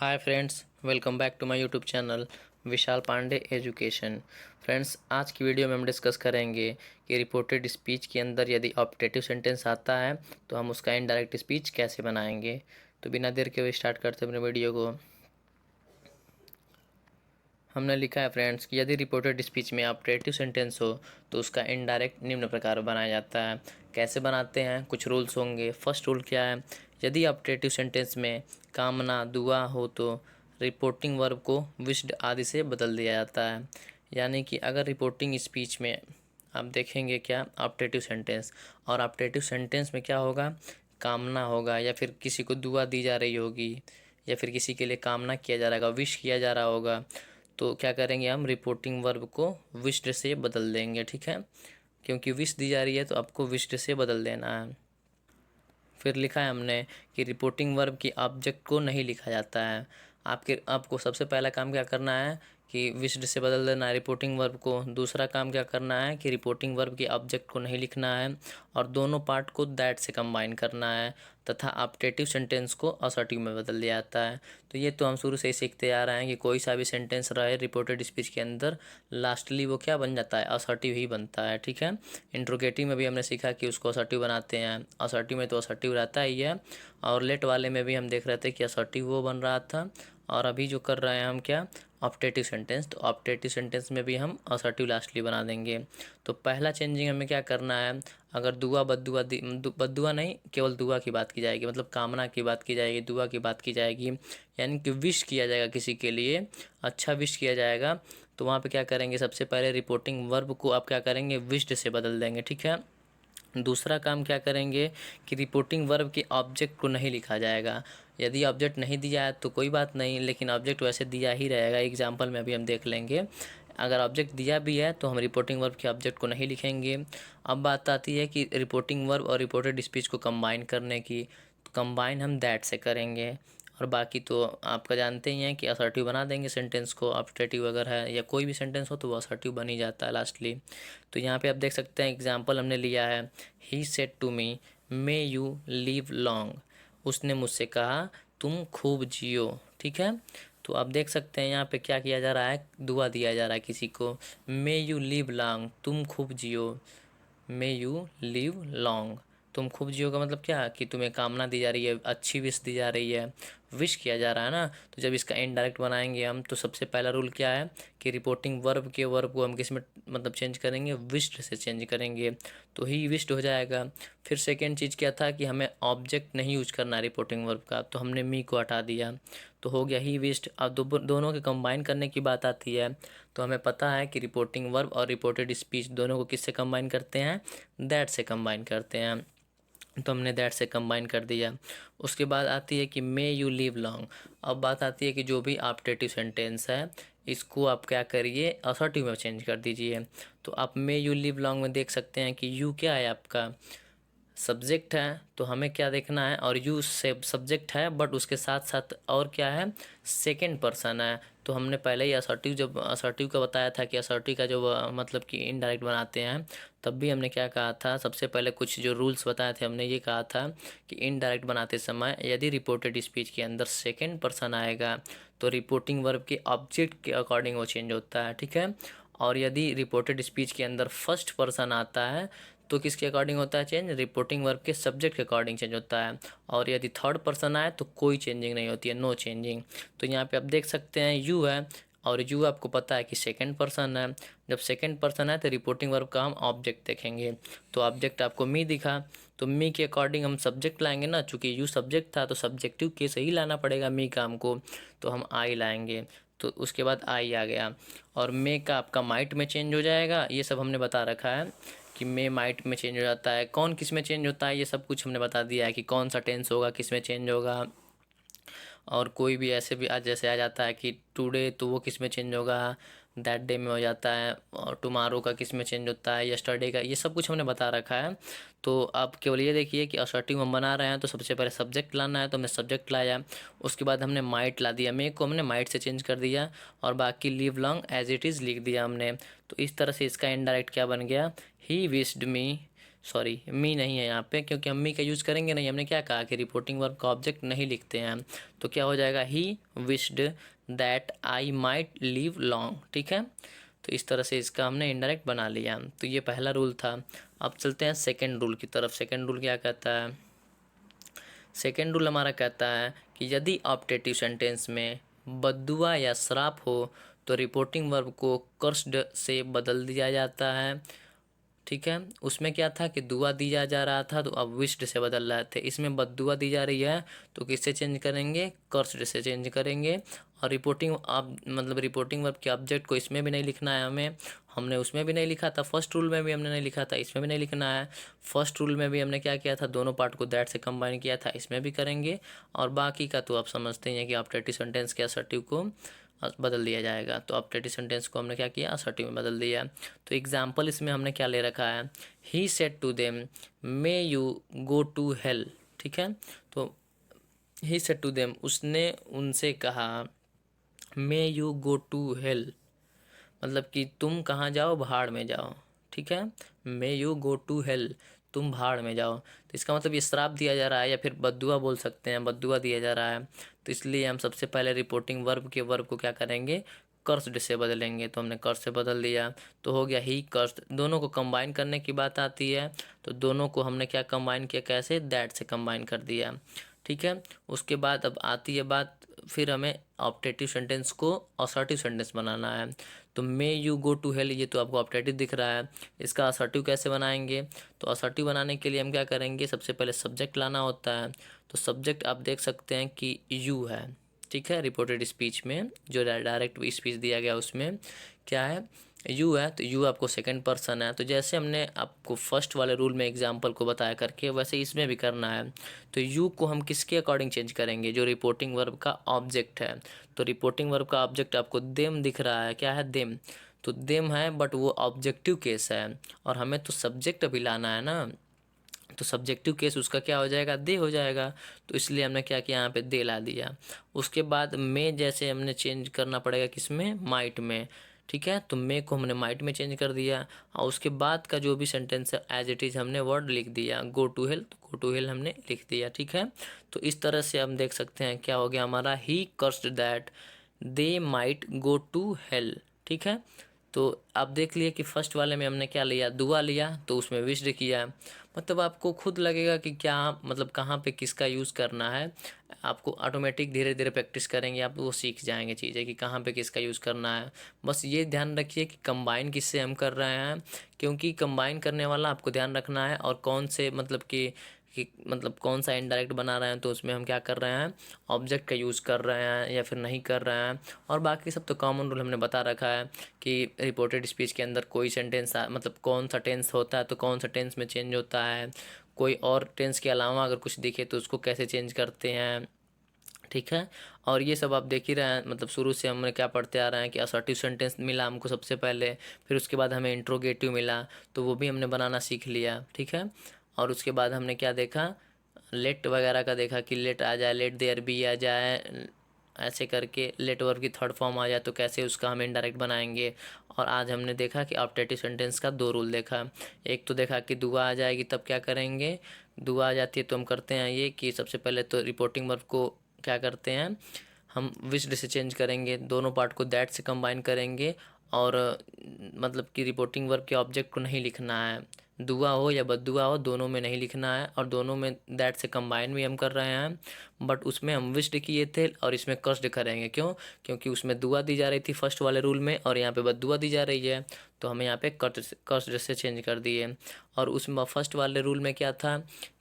Hi friends, welcome back to my YouTube channel Vishal Pandey education. Friends, आज की video में हम डिस्कस करेंगे कि रिपोर्टेड स्पीच के अंदर यदि ऑप्टेटिव सेंटेंस आता है तो हम उसका इनडायरेक्ट स्पीच कैसे बनाएंगे। तो बिना देर के हुए स्टार्ट करते हैं अपने वीडियो को। हमने लिखा है फ्रेंड्स कि यदि रिपोर्टेड स्पीच में ऑप्टेटिव सेंटेंस हो तो उसका इनडायरेक्ट निम्न प्रकार बनाया जाता है। कैसे बनाते हैं, कुछ रूल्स होंगे। फर्स्ट रूल क्या है, यदि ऑप्टेटिव सेंटेंस में कामना दुआ हो तो रिपोर्टिंग वर्ब को विश्ड आदि से बदल दिया जाता है। यानी कि अगर रिपोर्टिंग स्पीच में आप देखेंगे क्या ऑप्टेटिव सेंटेंस, और ऑप्टेटिव सेंटेंस में क्या होगा, कामना होगा या फिर किसी को दुआ दी जा रही होगी या फिर किसी के लिए कामना किया जा रहा होगा, विश किया जा रहा होगा, तो क्या करेंगे हम रिपोर्टिंग वर्ब को विश्ड से बदल देंगे। ठीक है, क्योंकि विश दी जा रही है तो आपको विश्ड से बदल देना है। फिर लिखा है हमने कि रिपोर्टिंग वर्ब की ऑब्जेक्ट को नहीं लिखा जाता है। आपको सबसे पहला काम क्या करना है कि विश्ड से बदल देना है रिपोर्टिंग वर्ब को। दूसरा काम क्या करना है कि रिपोर्टिंग वर्ब की ऑब्जेक्ट को नहीं लिखना है और दोनों पार्ट को दैट से कंबाइन करना है तथा ऑप्टेटिव सेंटेंस को असर्टिव में बदल दिया जाता है। तो ये तो हम शुरू से ही सीखते आ रहे हैं कि कोई सा भी सेंटेंस रहे रिपोर्टेड स्पीच के अंदर लास्टली वो क्या बन जाता है, असर्टिव ही बनता है। ठीक है, इंट्रोगेटिव में भी हमने सीखा कि उसको असर्टिव बनाते हैं, असर्टिव में तो असर्टिव रहता ही है, और लेट वाले में भी हम देख रहे थे कि असर्टिव वो बन रहा था। और अभी जो कर रहे हैं हम क्या, ऑप्टेटिव सेंटेंस, तो ऑप्टेटिव सेंटेंस में भी हम असर्टिव लास्टली बना देंगे। तो पहला चेंजिंग हमें क्या करना है, अगर दुआ बद्दुआ बद्दुआ नहीं, केवल दुआ की बात की जाएगी, मतलब कामना की बात की जाएगी, दुआ की बात की जाएगी, यानी कि विश किया जाएगा किसी के लिए, अच्छा विश किया जाएगा, तो वहाँ पे क्या करेंगे, सबसे पहले रिपोर्टिंग वर्ब को आप क्या करेंगे, विश्ड से बदल देंगे। ठीक है, दूसरा काम क्या करेंगे कि रिपोर्टिंग वर्ब के ऑब्जेक्ट को नहीं लिखा जाएगा। यदि ऑब्जेक्ट नहीं दिया है तो कोई बात नहीं, लेकिन ऑब्जेक्ट वैसे दिया ही रहेगा। एग्जांपल में अभी हम देख लेंगे। अगर ऑब्जेक्ट दिया भी है तो हम रिपोर्टिंग वर्ब के ऑब्जेक्ट को नहीं लिखेंगे। अब बात आती है कि रिपोर्टिंग वर्ब और रिपोर्टेड स्पीच को कंबाइन करने की, तो कंबाइन हम दैट से करेंगे। और बाकी तो आपका जानते ही हैं कि असर्टिव बना देंगे सेंटेंस को, ऑप्टेटिव अगर है या कोई भी सेंटेंस हो तो वो असर्टिव बन ही जाता है लास्टली। तो यहाँ पे आप देख सकते हैं एग्जाम्पल हमने लिया है, he said to me may you live long, उसने मुझसे कहा तुम खूब जियो। ठीक है, तो आप देख सकते हैं यहाँ पे क्या किया जा रहा है, दुआ दिया जा रहा है किसी को, मे यू लिव लॉन्ग, तुम खूब जियो, मे यू लिव लॉन्ग, तुम खूब जियो का मतलब क्या कि तुम्हें कामना दी जा रही है, अच्छी विश दी जा रही है, विश किया जा रहा है ना। तो जब इसका इनडायरेक्ट बनाएंगे हम तो सबसे पहला रूल क्या है कि रिपोर्टिंग वर्ब के वर्ब को हम किस में मतलब चेंज करेंगे, विश्ड से चेंज करेंगे, तो ही विश्ड हो जाएगा। फिर सेकेंड चीज़ क्या था कि हमें ऑब्जेक्ट नहीं यूज करना रिपोर्टिंग वर्ब का, तो हमने मी को हटा दिया, तो हो गया ही विश्ड। अब दोनों के कंबाइन करने की बात आती है तो हमें पता है कि रिपोर्टिंग वर्ब और रिपोर्टेड स्पीच दोनों को किससे कंबाइन करते हैं, दैट से कंबाइन करते हैं। तो हमने दैट से कंबाइन कर दिया। उसके बाद आती है कि मे यू लिव लॉन्ग। अब बात आती है कि जो भी ऑप्टेटिव सेंटेंस है इसको आप क्या करिए, असर्टिव में चेंज कर दीजिए। तो आप मे यू लिव लॉन्ग में देख सकते हैं कि यू क्या है, आपका सब्जेक्ट है, तो हमें क्या देखना है, और यू से सब्जेक्ट है बट उसके साथ साथ और क्या है, सेकंड पर्सन है। तो हमने पहले ही असर्टिव, जब असर्टिव का बताया था कि असर्टिव का जो मतलब कि इनडायरेक्ट बनाते हैं, तब भी हमने क्या कहा था, सबसे पहले कुछ जो रूल्स बताए थे हमने ये कहा था कि इनडायरेक्ट बनाते समय यदि रिपोर्टेड स्पीच के अंदर सेकेंड पर्सन आएगा तो रिपोर्टिंग वर्ब के ऑब्जेक्ट के अकॉर्डिंग वो चेंज होता है। ठीक है, और यदि रिपोर्टेड स्पीच के अंदर फर्स्ट पर्सन आता है तो किसके अकॉर्डिंग होता है चेंज, रिपोर्टिंग वर्ब के सब्जेक्ट के अकॉर्डिंग चेंज होता है। और यदि थर्ड पर्सन आए तो कोई चेंजिंग नहीं होती है, नो चेंजिंग। तो यहाँ पे आप देख सकते हैं यू है, और यू आपको पता है कि सेकंड पर्सन है। जब सेकंड पर्सन है तो रिपोर्टिंग वर्ब का हम ऑब्जेक्ट देखेंगे। तो ऑब्जेक्ट आपको मी दिखा, तो मी के अकॉर्डिंग हम सब्जेक्ट लाएंगे ना, चूंकि यू सब्जेक्ट था तो सब्जेक्टिव के से ही लाना पड़ेगा मी का हमको, तो हम आई लाएंगे। तो उसके बाद आई आ गया, और मे का आपका माइट में चेंज हो जाएगा। ये सब हमने बता रखा है कि मे माइट में चेंज हो जाता है, कौन किस में चेंज होता है ये सब कुछ हमने बता दिया है कि कौन सा टेंस होगा, किस में चेंज होगा। और कोई भी ऐसे भी आज जैसे आ जाता है कि टुडे, तो वो किस में चेंज होगा, दैट डे में हो जाता है। और टुमारो का किस में चेंज होता है, यस्टरडे का, ये सब कुछ हमने बता रखा है। तो आप केवल ये देखिए कि असर्टिव हम बना रहे हैं तो सबसे पहले सब्जेक्ट लाना है, तो हमने सब्जेक्ट लाया, उसके बाद हमने माइट ला दिया, मे को हमने माइट से चेंज कर दिया, और बाकी live long as it is लिख दिया हमने। तो इस तरह से इसका इनडायरेक्ट क्या बन गया, ही विश्ड मी सॉरी मी नहीं है यहाँ पे, क्योंकि हम मी का यूज़ करेंगे नहीं। हमने क्या कहा कि रिपोर्टिंग वर्ब का ऑब्जेक्ट नहीं लिखते हैं हम। तो क्या हो जाएगा, he wished that I might live long. ठीक है, तो इस तरह से इसका हमने इनडायरेक्ट बना लिया। तो ये पहला रूल था। अब चलते हैं सेकेंड रूल की तरफ। सेकेंड रूल क्या कहता है? सेकेंड रूल हमारा कहता है कि यदि ऑप्टेटिव सेंटेंस में बद्दुआ या श्राप हो तो रिपोर्टिंग वर्ब को कर्स्ड से बदल दिया जाता है। ठीक है, उसमें क्या था कि दुआ दिया जा रहा था, तो अब विश्ड से बदल रहे थे। इसमें बद्दुआ दी जा रही है, तो किससे चेंज करेंगे? कर्स्ड से चेंज करेंगे। और रिपोर्टिंग आप मतलब रिपोर्टिंग वर्ब के ऑब्जेक्ट को इसमें भी नहीं लिखना है हमें। हमने उसमें भी नहीं लिखा था, फर्स्ट रूल में भी हमने नहीं लिखा था, इसमें भी नहीं लिखना है। फर्स्ट रूल में भी हमने क्या किया था, दोनों पार्ट को दैट से कंबाइन किया था, इसमें भी करेंगे। और बाकी का तो आप समझते ही हैं कि ऑप्टेटिव सेंटेंस के असर्टिव को बदल दिया जाएगा। तो ऑप्टेटिव सेंटेंस को हमने क्या किया, असर्टिव में बदल दिया। तो एग्जाम्पल इसमें हमने क्या ले रखा है, he said to them may you go to hell. ठीक है, तो ही सेड टू देम, उसने उनसे कहा, may you go to hell मतलब कि तुम कहाँ जाओ, भाड़ में जाओ। ठीक है, may you go to hell, तुम भाड़ में जाओ। तो इसका मतलब ये श्राप दिया जा रहा है, या फिर बद्दुआ बोल सकते हैं, बद्दुआ दिया जा रहा है। तो इसलिए हम सबसे पहले रिपोर्टिंग वर्ब के वर्ब को क्या करेंगे, कर्स्ड से बदलेंगे। तो हमने कर्स से बदल दिया, तो हो गया ही कर्स्ड। दोनों को कंबाइन करने की बात आती है, तो दोनों को हमने क्या कंबाइन किया, कैसे, दैट से कंबाइन कर दिया। ठीक है, उसके बाद अब आती है बात, फिर हमें ऑप्टेटिव सेंटेंस को असर्टिव सेंटेंस बनाना है। तो may you go to hell, ये तो आपको ऑप्टेटिव दिख रहा है, इसका असर्टिव कैसे बनाएंगे? तो असर्टिव बनाने के लिए हम क्या करेंगे, सबसे पहले सब्जेक्ट लाना होता है। तो सब्जेक्ट आप देख सकते हैं कि यू है। ठीक है, रिपोर्टेड स्पीच में जो डायरेक्ट स्पीच दिया गया उसमें क्या है, यू है। तो यू आपको सेकंड पर्सन है। तो जैसे हमने आपको फर्स्ट वाले रूल में एग्जांपल को बताया करके, वैसे इसमें भी करना है। तो यू को हम किसके अकॉर्डिंग चेंज करेंगे, जो रिपोर्टिंग वर्ब का ऑब्जेक्ट है। तो रिपोर्टिंग वर्ब का ऑब्जेक्ट आपको देम दिख रहा है, क्या है, देम। तो देम है, बट वो ऑब्जेक्टिव केस है, और हमें तो सब्जेक्ट अभी लाना है ना। तो सब्जेक्टिव केस उसका क्या हो जाएगा, दे हो जाएगा। तो इसलिए हमने क्या किया, यहाँ पे दे ला दिया। उसके बाद में जैसे हमने चेंज करना पड़ेगा किसमें, माइट में। ठीक है, तो मे को हमने माइट में चेंज कर दिया, और उसके बाद का जो भी सेंटेंस है एज इट इज़ हमने वर्ड लिख दिया, गो टू हेल, तो गो टू हेल हमने लिख दिया। ठीक है, तो इस तरह से हम देख सकते हैं क्या हो गया हमारा, he cursed that they might go to hell. ठीक है, तो आप देख लिए कि फर्स्ट वाले में हमने क्या लिया, दुआ लिया, तो उसमें विश्ड किया। मतलब आपको खुद लगेगा कि क्या मतलब कहाँ पे किसका यूज़ करना है। आपको ऑटोमेटिक धीरे धीरे प्रैक्टिस करेंगे आप, वो सीख जाएंगे चीज़ें कि कहाँ पे किसका यूज़ करना है। बस ये ध्यान रखिए कि कंबाइन किससे हम कर रहे हैं, क्योंकि कंबाइन करने वाला आपको ध्यान रखना है। और कौन से मतलब कि मतलब कौन सा इनडायरेक्ट बना रहे हैं, तो उसमें हम क्या कर रहे हैं, ऑब्जेक्ट का यूज़ कर रहे हैं या फिर नहीं कर रहे हैं। और बाकी सब तो कॉमन रूल हमने बता रखा है कि रिपोर्टेड स्पीच के अंदर कोई सेंटेंस मतलब कौन सा टेंस होता है तो कौन सा टेंस में चेंज होता है, कोई और टेंस के अलावा अगर कुछ दिखे तो उसको कैसे चेंज करते हैं। ठीक है, और ये सब आप देख ही रहे हैं, मतलब शुरू से हमने क्या पढ़ते आ रहे हैं कि असर्टिव सेंटेंस मिला हमको सबसे पहले, फिर उसके बाद हमें इंट्रोगेटिव मिला, तो वो भी हमने बनाना सीख लिया। ठीक है, और उसके बाद हमने क्या देखा, लेट वगैरह का देखा कि लेट आ जाए, लेट देयर बी आ जाए, ऐसे करके लेट वर्ब की थर्ड फॉर्म आ जाए तो कैसे उसका हम इनडायरेक्ट बनाएंगे। और आज हमने देखा कि ऑप्टेटिव सेंटेंस का दो रूल देखा। एक तो देखा कि दुआ आ जाएगी तब क्या करेंगे, दुआ आ जाती है तो हम करते हैं ये कि सबसे पहले तो रिपोर्टिंग वर्ब को क्या करते हैं, हम विश्ड से चेंज करेंगे, दोनों पार्ट को दैट से कंबाइन करेंगे। और मतलब कि रिपोर्टिंग वर्ब के ऑब्जेक्ट को नहीं लिखना है, दुआ हो या बद्दुआ हो दोनों में नहीं लिखना है। और दोनों में दैट से कंबाइन भी हम कर रहे हैं, बट उसमें हम विश्ड किए थे और इसमें कर्स्ड करेंगे। क्यों, क्योंकि उसमें दुआ दी जा रही थी फर्स्ट वाले रूल में, और यहाँ पे बद्दुआ दी जा रही है, तो हमें यहाँ पे कर्स्ड से चेंज कर दिए। और उसमें फर्स्ट वाले रूल में क्या था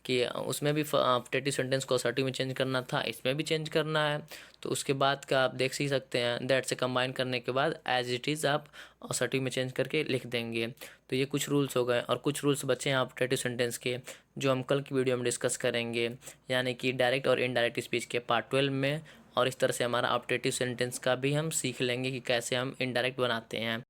कि उसमें भी ऑप्टेटिव सेंटेंस को असर्टिव में चेंज करना था, इसमें भी चेंज करना है। तो उसके बाद का आप देख ही सकते हैं, दैट से कंबाइन करने के बाद एज इट इज़ आप असर्टिव में चेंज करके लिख देंगे। तो ये कुछ रूल्स हो गए, और कुछ रूल्स बचे हैं ऑप्टेटिव सेंटेंस के, जो हम कल की वीडियो में डिस्कस करेंगे, यानी कि डायरेक्ट और इनडायरेक्ट स्पीच के पार्ट 12 में। और इस तरह से हमारा ऑप्टेटिव सेंटेंस का भी हम सीख लेंगे कि कैसे हम इनडायरेक्ट बनाते हैं।